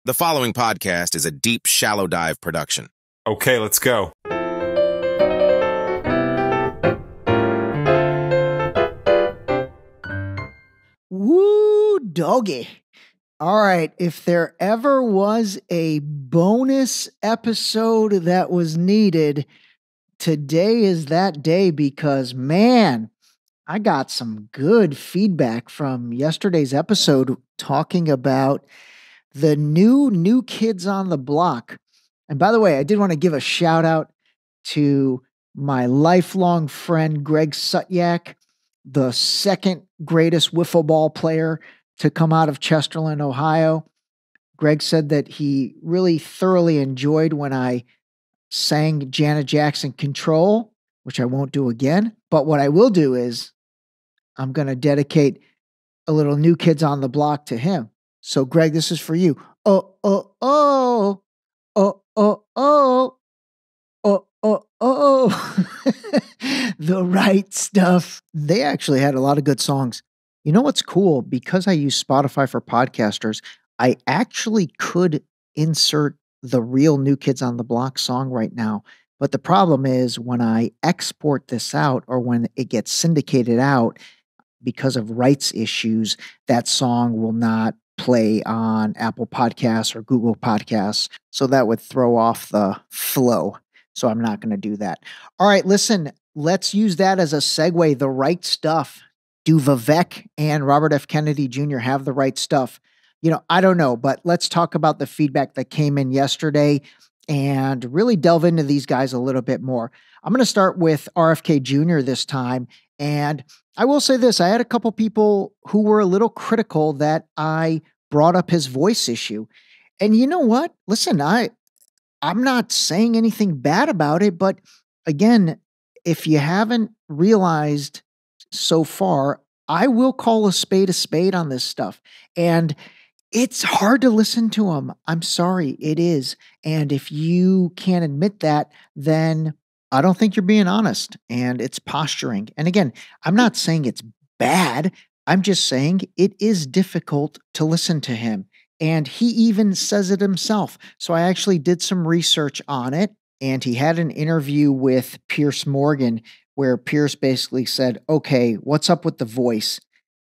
The following podcast is a deep, shallow dive production. Okay, let's go. Woo, doggy. All right, if there ever was a bonus episode that was needed, today is that day because, man, I got some good feedback from yesterday's episode talking about the new kids on the block. And by the way, I did want to give a shout out to my lifelong friend, Greg Sutyak, the second greatest wiffle ball player to come out of Chesterland, Ohio. Greg said that he really thoroughly enjoyed when I sang Janet Jackson Control, which I won't do again. But what I will do is I'm going to dedicate a little New Kids on the Block to him. So, Greg, this is for you. Oh, oh, oh, oh, oh, oh, oh, oh, oh. The Right Stuff. They actually had a lot of good songs. You know what's cool? Because I use Spotify for podcasters, I actually could insert the real New Kids on the Block song right now. But the problem is when I export this out or when it gets syndicated out, because of rights issues, that song will not play on Apple Podcasts or Google Podcasts. So that would throw off the flow. So I'm not going to do that. All right, listen, let's use that as a segue. The Right Stuff. Do Vivek and Robert F. Kennedy Jr. have the right stuff? You know, I don't know, but let's talk about the feedback that came in yesterday and really delve into these guys a little bit more. I'm going to start with RFK Jr. this time. And I will say this, I had a couple people who were a little critical that I brought up his voice issue. And you know what? Listen, I'm not saying anything bad about it, but again, if you haven't realized so far, I will call a spade on this stuff. And it's hard to listen to him. I'm sorry, it is. And if you can't admit that, then I don't think you're being honest, and it's posturing. And again, I'm not saying it's bad. I'm just saying it is difficult to listen to him. And he even says it himself. So I actually did some research on it, and he had an interview with Piers Morgan where Piers basically said, okay, what's up with the voice?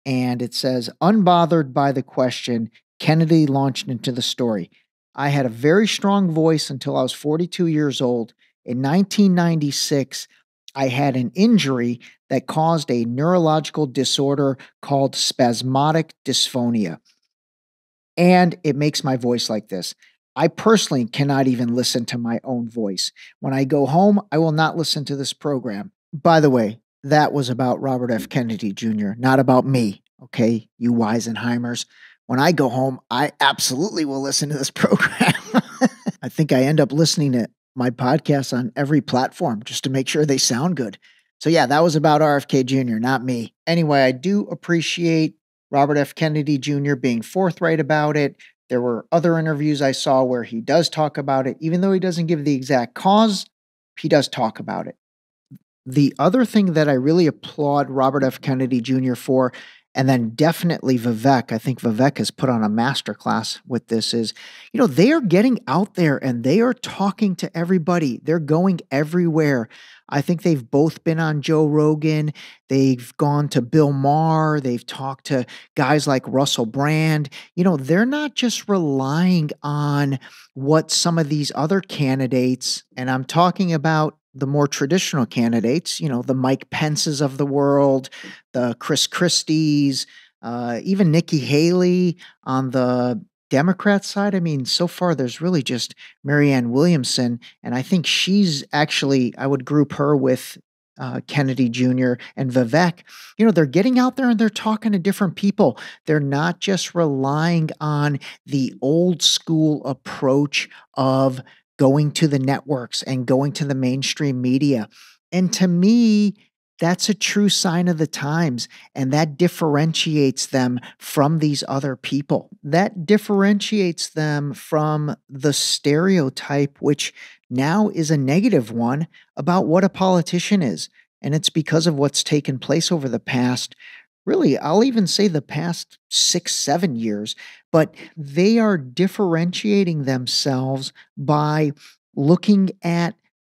And it says, unbothered by the question, Kennedy launched into the story. I had a very strong voice until I was 42 years old. In 1996, I had an injury that caused a neurological disorder called spasmodic dysphonia. And it makes my voice like this. I personally cannot even listen to my own voice. When I go home, I will not listen to this program. By the way, that was about Robert F. Kennedy Jr., not about me, okay, you Weisenheimers. When I go home, I absolutely will listen to this program. I think I end up listening to my podcasts on every platform just to make sure they sound good. So yeah, that was about RFK Jr., not me. Anyway, I do appreciate Robert F. Kennedy Jr. being forthright about it. There were other interviews I saw where he does talk about it. Even though he doesn't give the exact cause, he does talk about it. The other thing that I really applaud Robert F. Kennedy Jr. for, and then definitely Vivek, I think Vivek has put on a masterclass with this, is, you know, they are getting out there and they are talking to everybody. They're going everywhere. I think they've both been on Joe Rogan. They've gone to Bill Maher. They've talked to guys like Russell Brand. You know, they're not just relying on what some of these other candidates, and I'm talking about the more traditional candidates, you know, the Mike Pences of the world, the Chris Christies, even Nikki Haley on the Democrat side. I mean, so far there's really just Marianne Williamson, and I think she's actually, I would group her with Kennedy Jr. and Vivek. You know, they're getting out there and they're talking to different people. They're not just relying on the old school approach of going to the networks and going to the mainstream media. And to me, that's a true sign of the times, and that differentiates them from these other people. That differentiates them from the stereotype, which now is a negative one, about what a politician is. And it's because of what's taken place over the past really, I'll even say the past 6, 7 years, but they are differentiating themselves by looking at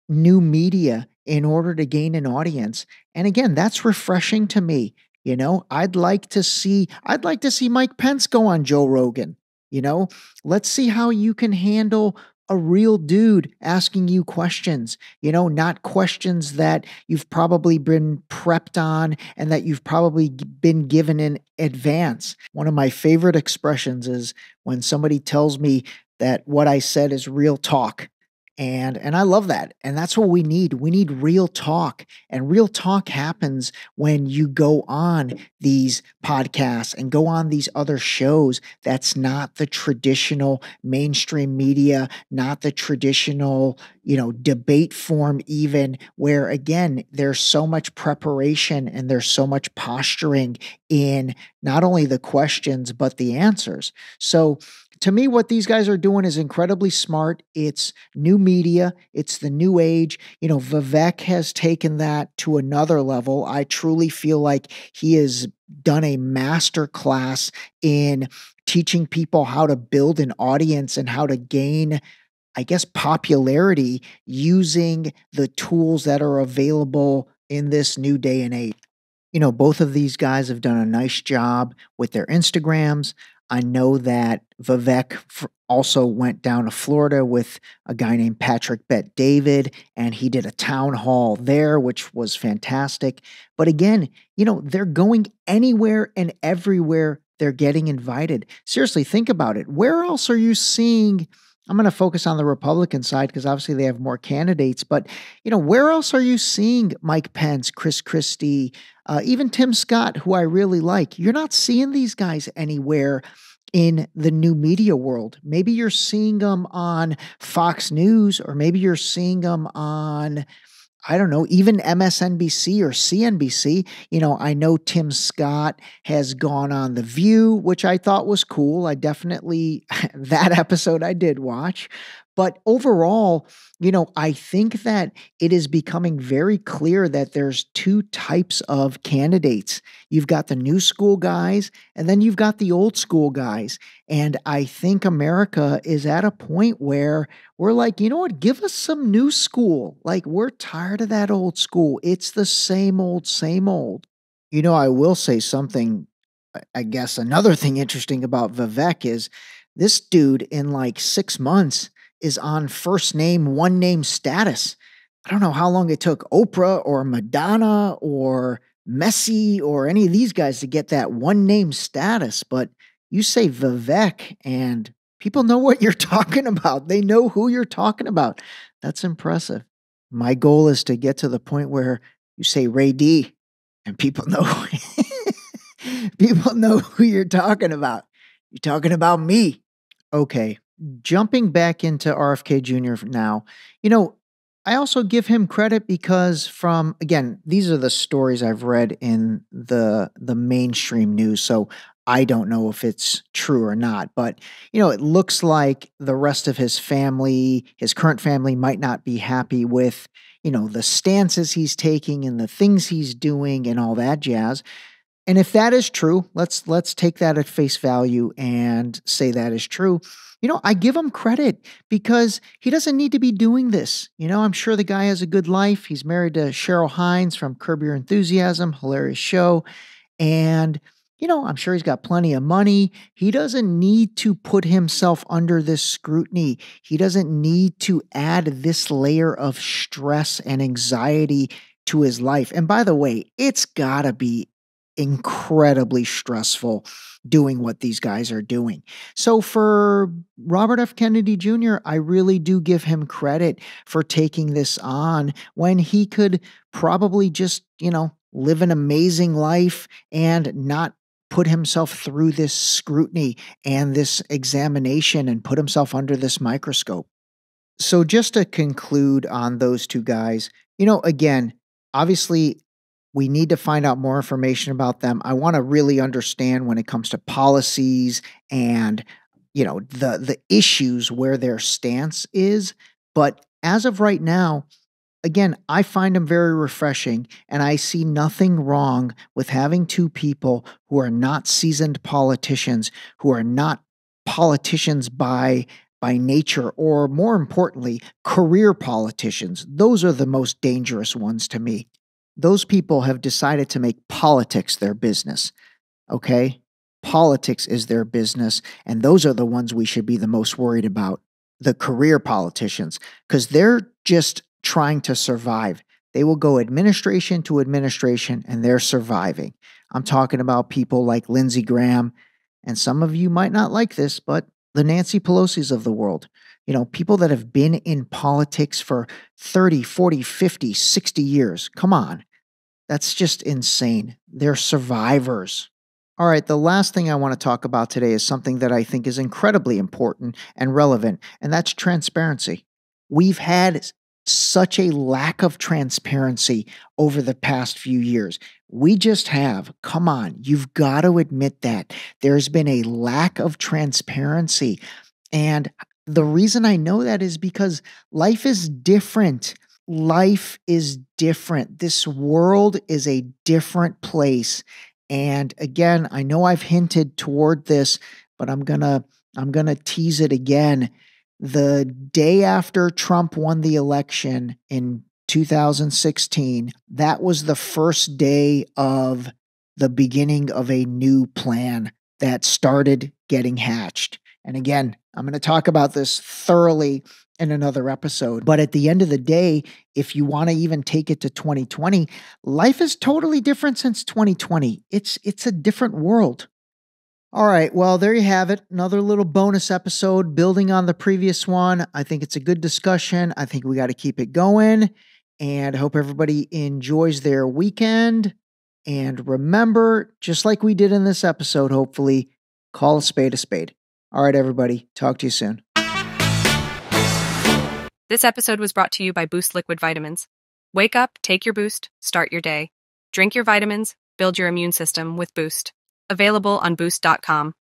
new media in order to gain an audience. And again, that's refreshing to me. I'd like to see Mike Pence go on Joe Rogan. You know, let's see how you can handle a real dude asking you questions, not questions that you've probably been prepped on and that you've probably been given in advance. One of my favorite expressions is when somebody tells me that what I said is real talk. And I love that. And that's what we need. We need real talk. And real talk happens when you go on these podcasts and go on these other shows. That's not the traditional mainstream media, not the traditional, debate form, even where again, there's so much preparation and there's so much posturing in not only the questions, but the answers. So to me, what these guys are doing is incredibly smart. It's new media, it's the new age. Vivek has taken that to another level. I truly feel like he has done a master class in teaching people how to build an audience and how to gain, I guess, popularity using the tools that are available in this new day and age. Both of these guys have done a nice job with their Instagrams. I know that Vivek also went down to Florida with a guy named Patrick Bet David, and he did a town hall there, which was fantastic. But again, they're going anywhere and everywhere they're getting invited. Seriously, think about it. Where else are you seeing? I'm going to focus on the Republican side because obviously they have more candidates, but where else are you seeing Mike Pence, Chris Christie, even Tim Scott, who I really like? You're not seeing these guys anywhere in the new media world. Maybe you're seeing them on Fox News, or maybe you're seeing them on, I don't know, even MSNBC or CNBC. I know Tim Scott has gone on The View, which I thought was cool. I definitely, that episode I did watch. But overall, I think that it is becoming very clear that there's two types of candidates. You've got the new school guys, and then you've got the old school guys. And I think America is at a point where we're like, you know what? Give us some new school. Like, we're tired of that old school. It's the same old, same old. I will say something. I guess another thing interesting about Vivek is this dude in like 6 months is on first name, one name status. I don't know how long it took Oprah or Madonna or Messi or any of these guys to get that one name status, but you say Vivek and people know what you're talking about. They know who you're talking about. That's impressive. My goal is to get to the point where you say Ray D and people know people know who you're talking about. You're talking about me. Okay, jumping back into RFK Jr. now, I also give him credit because again, these are the stories I've read in the mainstream news, so I don't know if it's true or not, but it looks like the rest of his family, his current family, might not be happy with the stances he's taking and the things he's doing and all that jazz. And if that is true, let's take that at face value and say that is true. I give him credit because he doesn't need to be doing this. I'm sure the guy has a good life. He's married to Cheryl Hines from Curb Your Enthusiasm, hilarious show. And, I'm sure he's got plenty of money. He doesn't need to put himself under this scrutiny. He doesn't need to add this layer of stress and anxiety to his life. And by the way, it's gotta be incredibly stressful doing what these guys are doing. So for Robert F. Kennedy Jr., I really do give him credit for taking this on when he could probably just, live an amazing life and not put himself through this scrutiny and this examination and put himself under this microscope. So just to conclude on those two guys, again, obviously we need to find out more information about them. I want to really understand when it comes to policies and the issues where their stance is. But as of right now, again, I find them very refreshing, and I see nothing wrong with having two people who are not seasoned politicians, who are not politicians by nature, or more importantly, career politicians. Those are the most dangerous ones to me. Those people have decided to make politics their business. Okay? Politics is their business, and those are the ones we should be the most worried about. The career politicians, because they're just trying to survive. They will go administration to administration and they're surviving. I'm talking about people like Lindsey Graham, and some of you might not like this, but the Nancy Pelosi's of the world. People that have been in politics for 30, 40, 50, 60 years. Come on. That's just insane. They're survivors. All right, the last thing I want to talk about today is something that I think is incredibly important and relevant, and that's transparency. We've had such a lack of transparency over the past few years. We just have. Come on, you've got to admit that. There's been a lack of transparency. And the reason I know that is because life is different. Life is different. This world is a different place. And again, I know I've hinted toward this, but I'm gonna tease it again. The day after Trump won the election in 2016, that was the first day of the beginning of a new plan that started getting hatched. And again, I'm going to talk about this thoroughly in another episode. But at the end of the day, if you want to even take it to 2020, life is totally different since 2020. It's a different world. All right, well, there you have it. Another little bonus episode building on the previous one. I think it's a good discussion. I think we got to keep it going. And I hope everybody enjoys their weekend. And remember, just like we did in this episode, hopefully, call a spade a spade. All right, everybody. Talk to you soon. This episode was brought to you by Boost Liquid Vitamins. Wake up, take your Boost, start your day. Drink your vitamins, build your immune system with Boost. Available on Boost.com.